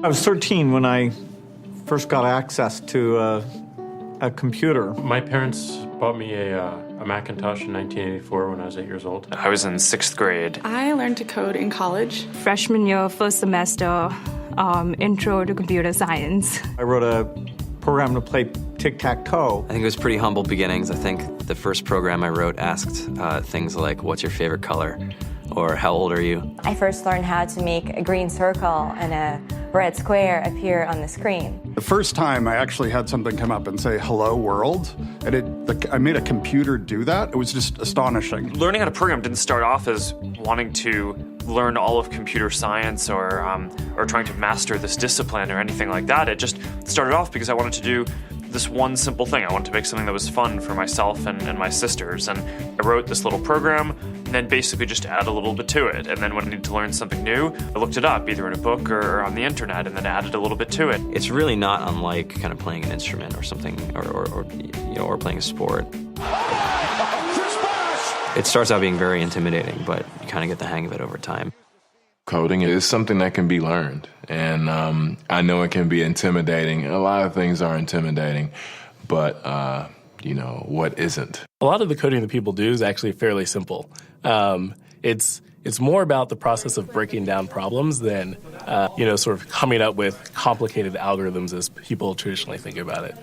I was 13 when I first got access to a computer. My parents bought me a Macintosh in 1984 when I was 8 years old. I was in 6th grade. I learned to code in college. Freshman year, first semester, intro to computer science. I wrote a program to play tic-tac-toe. I think it was pretty humble beginnings. I think the first program I wrote asked things like, what's your favorite color? Or how old are you? I first learned how to make a green circle and a red square appear on the screen. The first time I actually had something come up and say, hello world, and I made a computer do that. It was just astonishing. Learning how to program didn't start off as wanting to learn all of computer science or trying to master this discipline or anything like that. It just started off because I wanted to do this one simple thing. I wanted to make something that was fun for myself and my sisters. And I wrote this little program and then basically just add a little bit to it. And then when I needed to learn something new, I looked it up either in a book or on the internet and then added a little bit to it. It's really not unlike kind of playing an instrument or something or playing a sport. It starts out being very intimidating, but you kind of get the hang of it over time. Coding is something that can be learned, and I know it can be intimidating. A lot of things are intimidating, but, what isn't? A lot of the coding that people do is actually fairly simple. It's more about the process of breaking down problems than, sort of coming up with complicated algorithms as people traditionally think about it.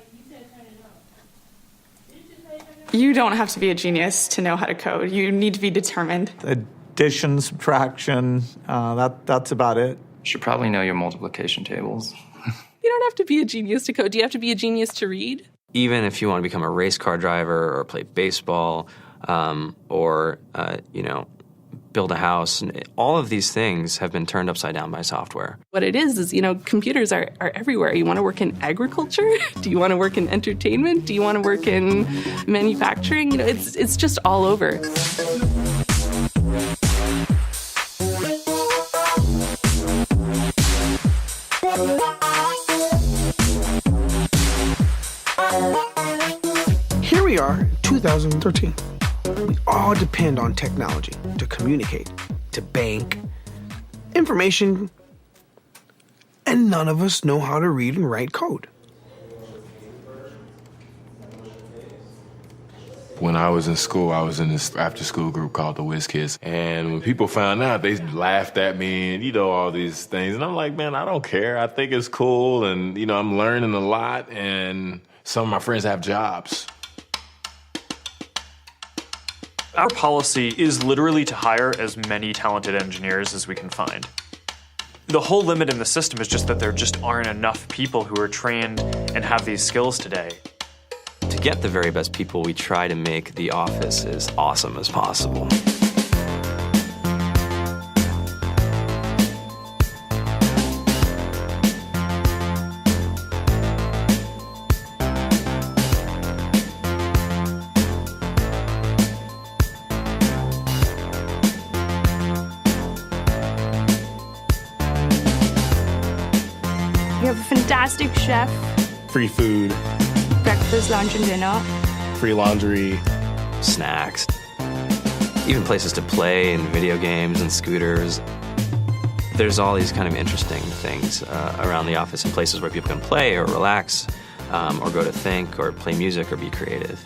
You don't have to be a genius to know how to code. You need to be determined. Addition, subtraction, that's about it. You should probably know your multiplication tables. You don't have to be a genius to code. Do you have to be a genius to read? Even if you want to become a race car driver or play baseball or build a house, all of these things have been turned upside down by software. What it is, computers are everywhere. You want to work in agriculture? Do you want to work in entertainment? Do you want to work in manufacturing? It's just all over. Here we are, 2013. We all depend on technology to communicate, to bank, information, and none of us know how to read and write code. When I was in school, I was in this after-school group called the Whiz Kids. And when people found out, they laughed at me and, all these things. And I'm like, man, I don't care. I think it's cool. And, I'm learning a lot. And some of my friends have jobs. Our policy is literally to hire as many talented engineers as we can find. The whole limit in the system is just that there just aren't enough people who are trained and have these skills today. To get the very best people, we try to make the office as awesome as possible. We have a fantastic chef, Free food, breakfast, lunch, and dinner. free laundry, snacks, even places to play and video games and scooters. There's all these kind of interesting things around the office and places where people can play or relax or go to think or play music or be creative.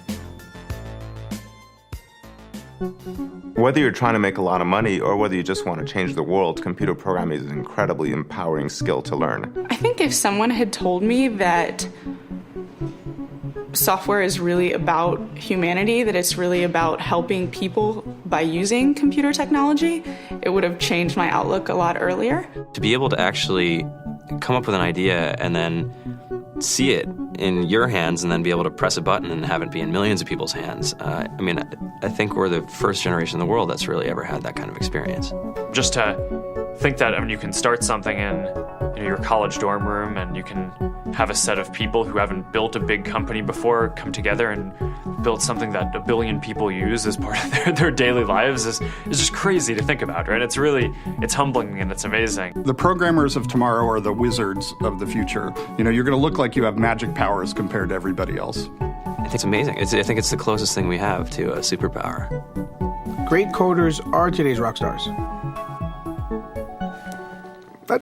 Whether you're trying to make a lot of money or whether you just want to change the world, computer programming is an incredibly empowering skill to learn. I think if someone had told me that software is really about humanity, that it's really about helping people by using computer technology, it would have changed my outlook a lot earlier. To be able to actually come up with an idea and then see it in your hands and then be able to press a button and have it be in millions of people's hands. I think we're the first generation in the world that's really ever had that kind of experience. Just to think that, you can start something in your college dorm room and you can have a set of people who haven't built a big company before come together and build something that 1 billion people use as part of their daily lives is just crazy to think about, right? It's humbling and it's amazing. The programmers of tomorrow are the wizards of the future. You're going to look like you have magic powers compared to everybody else. I think it's amazing. I think it's the closest thing we have to a superpower. Great coders are today's rock stars.